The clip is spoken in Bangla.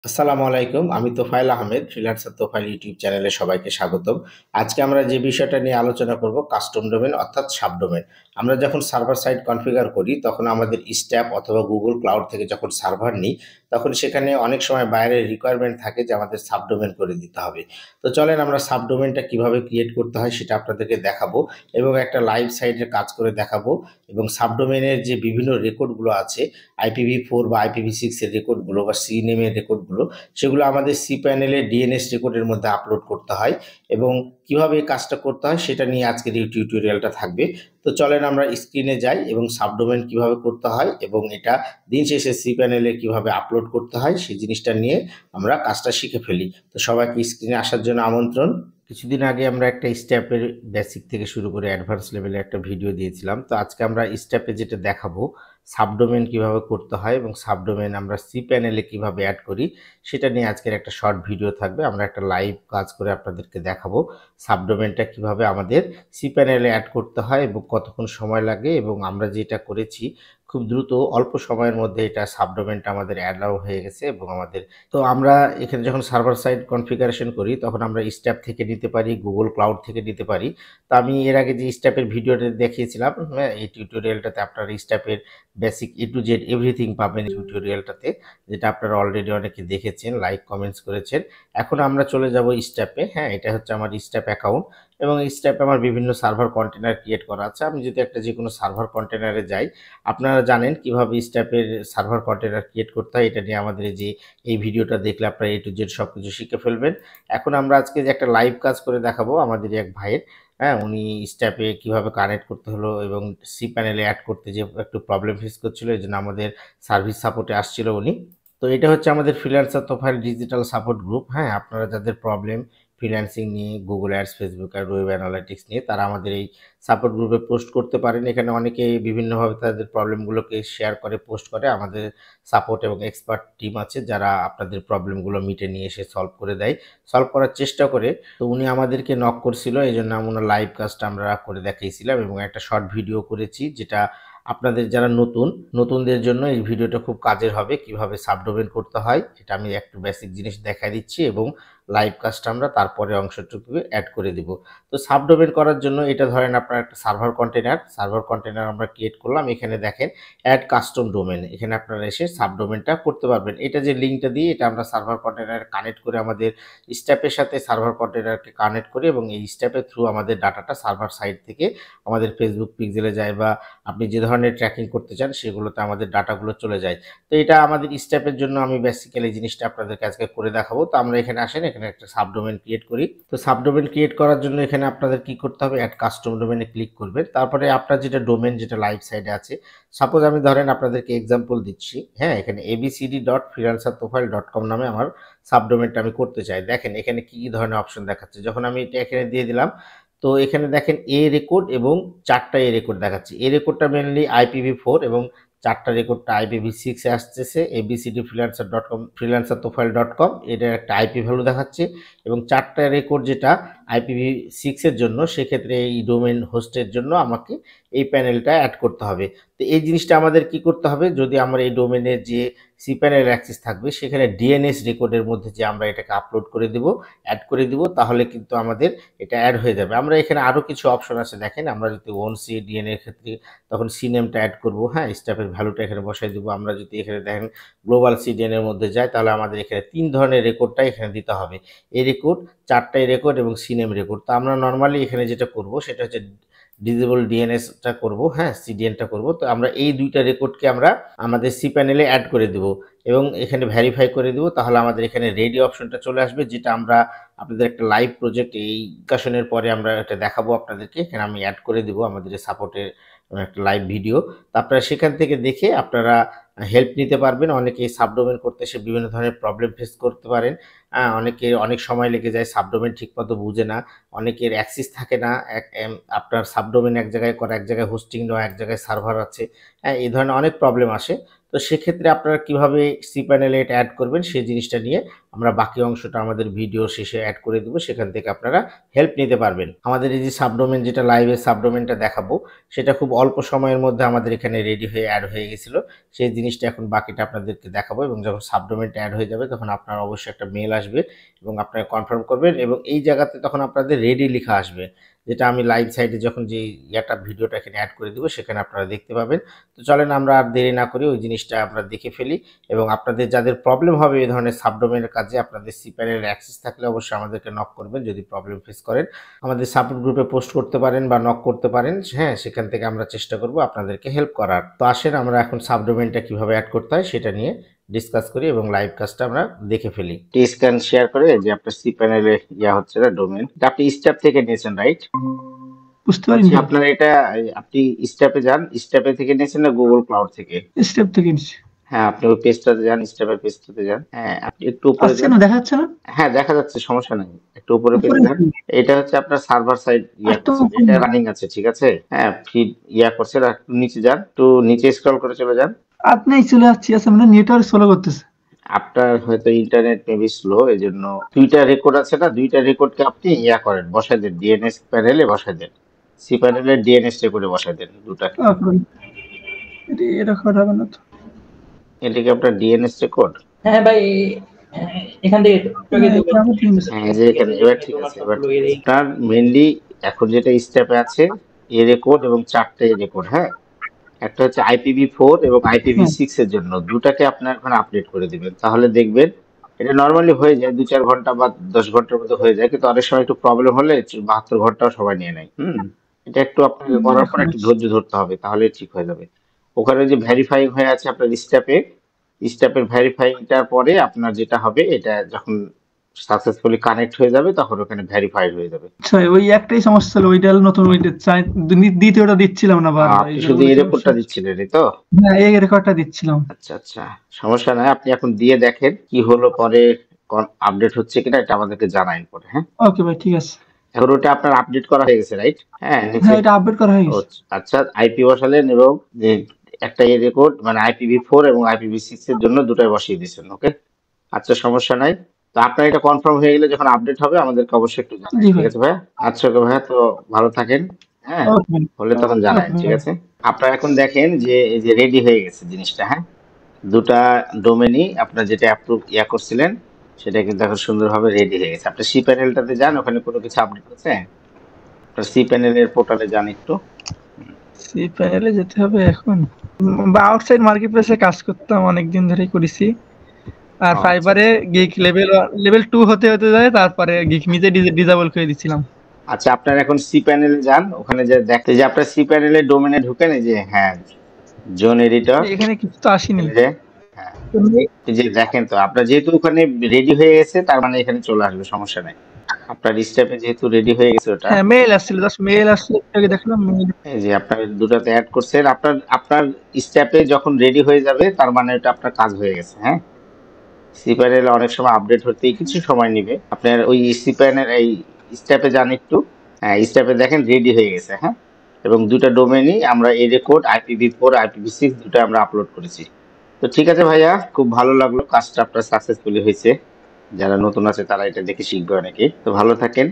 আসসালামু আলাইকুম। আমি তোফায়েল আহমেদ, ফ্রিল্যান্সার তোফায়েল ইউটিউব চ্যানেলে সবাইকে স্বাগতম। আজকে আমরা যে বিষয়টা নিয়ে আলোচনা করব কাস্টম ডোমেন অর্থাৎ সাবডোমেন। আমরা যখন সার্ভার সাইট কনফিগার করি তখন আমাদের স্ট্যাপ অথবা গুগল ক্লাউড থেকে যখন সার্ভার নিই তখন সেখানে অনেক সময় বাইরের রিকোয়ারমেন্ট থাকে যে আমাদের সাবডোমেন করে দিতে হবে। তো চলেন আমরা সাবডোমেনটা কিভাবে ক্রিয়েট করতে হয় সেটা আপনাদেরকে দেখাবো এবং একটা লাইভ সাইটের কাজ করে দেখাবো এবং সাবডোমেনের যে বিভিন্ন রেকর্ডগুলো আছে IPv4 বা IPv6 এর রেকর্ডগুলো বা CNAME এর রেকর্ডগুলো সেগুলো আমাদের cPanel-এর DNS রেকর্ডের মধ্যে আপলোড করতে হয় এবং কিভাবে এই কাজটা করতে হয় সেটা নিয়ে আজকের এই টিউটোরিয়ালটা থাকবে। তো চলেন আমরা স্ক্রিনে যাই এবং সাবডোমেন কিভাবে করতে হয় এবং এটা দিন শেষে cPanel-এ কিভাবে আপলোড করতে হয় সেই জিনিসটা নিয়ে আমরা কাজটা শিখে ফেলি। তো সবাইকে স্ক্রিনে আসার জন্য আমন্ত্রণ। কিছুদিন আগে আমরা একটা স্টেপের বেসিক থেকে শুরু করে অ্যাডভান্স লেভেলে একটা ভিডিও দিয়েছিলাম। তো আজকে আমরা স্টেপে যেটা দেখাবো সাবডোমেন কিভাবে করতে হয় এবং সাবডোমেন আমরা cPanel-এ কিভাবে অ্যাড করি সেটা নিয়ে আজকের একটা শর্ট ভিডিও থাকবে। আমরা একটা লাইভ কাজ করে আপনাদেরকে দেখাবো সাবডোমেনটা কিভাবে আমাদের cPanel-এ অ্যাড করতে হয় এবং কতক্ষণ সময় লাগে এবং আমরা যেটা করেছি খুব দ্রুত অল্প সময়ের মধ্যে এটা সাবডোমেনটা আমাদের অ্যালাউ হয়ে গেছে এবং আমাদের তো আমরা এখানে যখন সার্ভার সাইড কনফিগারেশন করি তখন আমরা স্ট্যাপ থেকে নিতে পারি, গুগল ক্লাউড থেকে নিতে পারি। তো আমি এর আগে যে স্ট্যাপের ভিডিওটা দেখিয়েছিলাম, হ্যাঁ, এই টিউটোরিয়ালটাতে আপনারা স্ট্যাপের basic A to Z everything পাবেন এই টিউটোরিয়ালটাতে, যেটা আপনারা অলরেডি অনেকে দেখেছেন, লাইক কমেন্টস করেছেন। এখন আমরা চলে যাব স্ট্যাপে। হ্যাঁ, এটা হচ্ছে আমার স্ট্যাপ অ্যাকাউন্ট এবং স্ট্যাপে আমার বিভিন্ন সার্ভার কন্টেনার ক্রিয়েট করা আছে। আমি যদি একটা যে কোনো সার্ভার কন্টেনারে যাই, আপনারা জানেন কিভাবে স্ট্যাপের সার্ভার কন্টেনার ক্রিয়েট করতে হয়। এটা নিয়ে আমাদের এই ভিডিওটা দেখলে আপনারা A to Z সবকিছু শিখে ফেলবেন। এখন আমরা আজকে যে একটা লাইভ কাজ করে দেখাবো আমাদের এক ভাইয়ের, হ্যাঁ, উনি স্ট্যাপে কিভাবে কানেক্ট করতে হলো এবং cPanel-এ অ্যাড করতে যে একটু প্রবলেম ফেস করছিল, এই জন্য আমাদের সার্ভিস সাপোর্টে আসছিল উনি। তো এটা হচ্ছে আমাদের freelancer Tofail digital support group. হ্যাঁ, আপনারা যাদের প্রবলেম ফ্রিল্যান্সিং নিয়ে, Google ads, Facebook ad, web analytics নিয়ে, তারা আমাদের এই সাপোর্ট গ্রুপে পোস্ট করতে পারেন। এখানে অনেকে বিভিন্নভাবে তাদের প্রবলেমগুলোকে শেয়ার করে, পোস্ট করে। আমাদের সাপোর্ট এবং এক্সপার্ট টিম আছে যারা আপনাদের প্রবলেমগুলো মিটে নিয়ে এসে সলভ করে দেয়, সলভ করার চেষ্টা করে। তো উনি আমাদেরকে নক করছিল, এই জন্য আমরা লাইভ কাজটা আমরা করে দেখিয়েছিলাম এবং একটা শর্ট ভিডিও করেছি, যেটা আপনাদের যারা নতুনদের জন্য এই ভিডিওটা খুব কাজের হবে। কিভাবে সাবডোমেন করতে হয় এটা আমি একটু বেসিক জিনিস দেখাই দিচ্ছি এবং লাইভ কাজটা আমরা তারপরে অংশটুকু অ্যাড করে দিব। তো সাবডোমেন করার জন্য এটা ধরেন আপনার একটা সার্ভার কন্টেনার আমরা ক্রিয়েট করলাম। এখানে দেখেন অ্যাড কাস্টম ডোমেন, এখানে আপনারা এসে সাবডোমেনটা করতে পারবেন। এটা যে লিঙ্কটা দিয়ে এটা আমরা সার্ভার কন্টেনার কানেক্ট করে আমাদের স্ট্যাপের সাথে সার্ভার কন্টেনারকে কানেক্ট করি এবং এই স্ট্যাপের থ্রু আমাদের ডাটাটা সার্ভার সাইড থেকে আমাদের ফেসবুক পিক্সেলে যায় বা আপনি যে ধরনের ট্র্যাকিং করতে চান সেগুলোতে আমাদের ডাটাগুলো চলে যায়। তো এটা আমাদের স্ট্যাপের জন্য আমি বেসিক্যালি এই জিনিসটা আপনাদেরকে আজকে করে দেখাবো। তো আমরা এখানে আসেন, এখানে একটা সাবডোমেন ক্রিয়েট করি। তো সাবডোমেন ক্রিয়েট করার জন্য এখানে আপনাদের কি করতে হবে, অ্যাড কাস্টম ডোমেনে ক্লিক করবেন। তারপরে আপনার যেটা ডোমেন যেটা লাইভ সাইডে আছে, সাপোজ আমি ধরেন আপনাদেরকে এক্সাম্পল দিচ্ছি, হ্যাঁ, এখানে abcd.freelancerprofile.com নামে আমার সাবডোমেনটা আমি করতে চাই। দেখেন এখানে কি কি ধরনের অপশন দেখাচ্ছে। যখন আমি এটা এখানে দিয়ে দিলাম, তো এখানে দেখেন এ রেকর্ড এবং 4টা এ রেকর্ড দেখাচ্ছে। এ রেকর্ডটা মেনলি IPv4 এবং 4টা রেকর্ডটা IPv6 এ আসতেছে। abcdfreelancer.com এটার একটা IP ভ্যালু দেখাচ্ছে এবং 4টা রেকর্ড যেটা IPv6 এর জন্য, সেক্ষেত্রে এই ডোমেন হোস্টের জন্য আমাকে এই প্যানেলটা অ্যাড করতে হবে। তো এই জিনিসটা আমাদের কি করতে হবে, যদি আমরা এই ডোমেনের যে cPanel অ্যাক্সেস থাকবে সেখানে DNS রেকর্ডের মধ্যে যে আমরা এটাকে আপলোড করে দিব, অ্যাড করে দিব, তাহলে কিন্তু আমাদের এটা অ্যাড হয়ে যাবে। আমরা এখানে আরও কিছু অপশন আছে দেখেন। আমরা যদি ওন CDN এর ক্ষেত্রে তখন সিনেমটা অ্যাড করব, হ্যাঁ, স্টাফের ভ্যালুটা এখানে বসাই দিব। আমরা যদি এখানে দেখেন গ্লোবাল CDN এর মধ্যে যাই, তাহলে আমাদের এখানে 3 ধরনের রেকর্ডটা এখানে দিতে হবে। এই রেকর্ড, 4টাই রেকর্ড এবং সিনেম রেকর্ড। তো আমরা নর্মালি এখানে যেটা করব সেটা হচ্ছে ডিজেবল DNSটা করব, হ্যাঁ, CDNটা করব। তো আমরা এই 2টা রেকর্ডকে আমরা আমাদের cPanel-এ অ্যাড করে দেব এবং এখানে ভেরিফাই করে দেব। তাহলে আমাদের এখানে রেডি অপশনটা চলে আসবে, যেটা আমরা আপনাদের একটা লাইভ প্রজেক্ট এই ডিসকাশনের পরে আমরা এটা দেখাবো আপনাদেরকে। এখানে আমি অ্যাড করে দেব আমাদের সাপোর্টের একটা লাইভ ভিডিও। তো আপনারা সেখান থেকে দেখে আপনারা হেল্প নিতে পারবেন। অনেকে সাবডোমেন করতে এসে বিভিন্ন ধরনের প্রবলেম ফেস করতে পারেন। অনেকের অনেক সময় লেগে যায়, সাবডোমেন ঠিকমতো বুঝে না, অনেকের অ্যাক্সেস থাকে না। আপনার সাবডোমেন এক জায়গায় করা, এক জায়গায় হোস্টিং নেওয়া, এক জায়গায় সার্ভার আছে, হ্যাঁ, এই ধরনের অনেক প্রবলেম আসে। তো সেক্ষেত্রে আপনারা কিভাবে cPanel এটা অ্যাড করবেন সেই জিনিসটা নিয়ে আমরা বাকি অংশটা আমাদের ভিডিও শেষে অ্যাড করে দেবো, সেখান থেকে আপনারা হেল্প নিতে পারবেন। আমাদের এই যে সাবডোমেন, যেটা লাইভে সাবডোমেনটা দেখাবো, সেটা খুব অল্প সময়ের মধ্যে আমাদের এখানে রেডি হয়ে অ্যাড হয়ে গেছিলো। সেই জিনিসটা এখন বাকিটা আপনাদেরকে দেখাবো, এবং যখন সাবডোমেনটা অ্যাড হয়ে যাবে তখন আপনার অবশ্যই একটা মেল আসবে এবং আপনারা কনফার্ম করবেন, এবং এই জায়গাতে তখন আপনাদের রেডি লেখা আসবে, যেটা আমি লাইভ সাইটে যখন যে ভিডিওটা এখানে অ্যাড করে দিব সেখানে আপনারা দেখতে পাবেন। তো চলেন আমরা আর দেরি না করি ওই জিনিসটা আমরা দেখে ফেলি, এবং আপনাদের যাদের প্রবলেম হবে এই ধরনের সাবডোমেনের কাজে, আপনাদের cPanel অ্যাক্সেস থাকলে অবশ্যই আমাদেরকে নক করবেন। যদি প্রবলেম ফেস করেন আমাদের সাপোর্ট গ্রুপে পোস্ট করতে পারেন বা নক করতে পারেন, হ্যাঁ, সেখান থেকে আমরা চেষ্টা করব আপনাদেরকে হেল্প করার। তো আসেন আমরা এখন সাবডোমেনটা কিভাবে অ্যাড করতে হয় সেটা নিয়ে ডিসকাস করি এবং লাইভ কাজটা আমরা দেখে ফেলি। স্ক্যান শেয়ার করে যে আপনার cPanel এ হচ্ছে না ডোমেন, আপনি স্টেপ থেকে নিয়েছেন, রাইট? বুঝতে পারিনি। আপনার এটা আপনি স্টেপে যান, স্টেপে থেকে নিয়েছেন না গুগল ক্লাউড থেকে? স্টেপ থেকে নিয়েছি। হ্যাঁ, আপনি ওই পেজটাতে যান, স্টেপের পেজটাতে যান। হ্যাঁ, আপনি একটু উপরে আসছে যান। না, দেখা যাচ্ছে না? হ্যাঁ, দেখা যাচ্ছে, সমস্যা নেই। একটু উপরে পেজে যান। এটা হচ্ছে আপনার সার্ভার সাইড করছে, এটা রানিং আছে, ঠিক আছে? হ্যাঁ, ফিড করছে, আর একটু নিচে যান, একটু নিচে স্ক্রল করে চলে যান। আপনি চলে যাচ্ছি, আছে মানে নেটওয়ার্ক স্লো করতেছে। আপনার হয়তো ইন্টারনেট মেবি স্লো, এই জন্য দুইটা রেকর্ড আছে না, দুইটা রেকর্ডকে আপনি করেন, বসাই দেন, ডিএনএস প্যানেলে বসাই দেন, cPanel ডিএনএস রেকর্ডে বসাই দেন দুটাকে। এটা করা হবে না তো? এটা কি আপনার ডিএনএস রেকর্ড? হ্যাঁ ভাই, এখান থেকে হ্যাঁ, যে এখানে এবার ঠিক আছে। এবার আপনার মেইনলি এখন যেটা স্টেপে আছে রেকর্ড এবং চারটে রেকর্ড, হ্যাঁ, একটা হচ্ছে IPv4 এবং IPv6 এর জন্য, দুটাকে আপনার এখন আপডেট করে দিবেন, তাহলে দেখবেন এটা নর্মালি হয়ে যায় 2-4 ঘন্টা বা 10 ঘন্টার মধ্যে হয়ে যায়, কিন্তু অনেক সময় একটু প্রবলেম হলে 72 ঘন্টাও সবাই নিয়ে নেয়। এটা একটু আপনাকে করার পর একটু ধৈর্য ধরতে হবে, তাহলে ঠিক হয়ে যাবে। ওখানে যে ভেরিফাইং হয়ে আছে আপনার স্টেপের ভেরিফাইংটার পরে আপনার যেটা হবে, এটা যখন সাকসেসফুলি কানেক্ট হয়ে যাবে তখন ওখানে ভেরিফাইড হয়ে যাবে। আচ্ছা, ওই একটাই সমস্যা ছিল, ওইটা নতুন, ওইটা চাই দ্বিতীয়টা দিচ্ছিলাম না বারবার। আপনি শুধু এই রেকর্ডটা দিচ্ছিলেন, এই তো? হ্যাঁ, এই রেকর্ডটা দিচ্ছিলাম। আচ্ছা আচ্ছা, সমস্যা নাই, আপনি এখন দিয়ে দেখেন কি হলো, পরে আপডেট হচ্ছে কিনা এটা আমাদেরকে জানাইন পরে। হ্যাঁ, ওকে ভাই, ঠিক আছে। এখন ওটা আপনার আপডেট করা হয়ে গেছে, রাইট? হ্যাঁ, হ্যাঁ, এটা আপডেট করা হয়ে গেছে। আচ্ছা, আইপি বসালেন এবং যে একটা রেকর্ড মানে IPv4 এবং IPv6 এর জন্য দুটাই বসিয়ে দিয়েছেন, ওকে? আচ্ছা, সমস্যা নাই। তো আপনার এটা কনফার্ম হয়ে গেলে যখন আপডেট হবে আমাদেরকে অবশ্যই একটু জানাবেন, ঠিক আছে ভাইয়া? আচ্ছা ওকে ভাইয়া, তো ভালো থাকেন। হ্যাঁ, হলে তখন জানাবেন, ঠিক আছে? আপনারা এখন দেখেন যে এই যে রেডি হয়ে গেছে জিনিসটা। হ্যাঁ, দুটা ডোমেনই আপনার যেটা অ্যাপ্রুভ করছিলেন সেটা কিন্তু এখন সুন্দরভাবে রেডি হয়ে গেছে। আপনি cPanelটাতে যান, ওখানে কোনো কিছু আপডেট আছে? আপনার cPanel এর পোর্টালে যান একটু। cPanel এ যেতে হবে এখন, বা আউটসাইড মার্কেট প্লেসে কাজ করতাম, অনেকদিন ধরেই করেছি। আর ফাইবারে গিক লেভেল 2 হতে হতে যায়, তারপরে গিক নিজে ডিসেবল করে দিয়েছিলাম। আচ্ছা, আপনার এখন cPanel এ যান, ওখানে যে দেখতে যে আপনার cPanel এর ডোমেনে ঢুকেন, এই যে হ্যাঁ জোন এডিটর, এখানে কিছু তো আসেনি। হ্যাঁ, এই যে দেখেন, তো আপনার যেহেতু ওখানে রেডি হয়ে গেছে তার মানে এখানে চলে আসবে, সমস্যা নাই। আপনার স্টেপে যেহেতু রেডি হয়ে গেছে ওটা, হ্যাঁ, মেইল আসছিল, জাস্ট মেইল আসলে আগে দেখলাম মেইল। এই যে আপনার দুটাতে অ্যাড করছেন, আপনার স্টেপে যখন রেডি হয়ে যাবে তার মানে এটা আপনার কাজ হয়ে গেছে। হ্যাঁ, cPanel অনেক সময় আপডেট হতেই কিছু সময় নেবে। আপনার ওই cPanel এই স্টেপে যান একটু, হ্যাঁ, স্টেপে দেখেন রেডি হয়ে গেছে। হ্যাঁ, এবং দুটা ডোমেনই আমরা এই রেকর্ড IPv4 IPv6 দুটো আমরা আপলোড করেছি। তো ঠিক আছে ভাইয়া, খুব ভালো লাগলো, কাজটা আপনার সাকসেসফুলি হয়েছে। যারা নতুন আছে তারা এটা দেখে শিখবে অনেকে। তো ভালো থাকেন।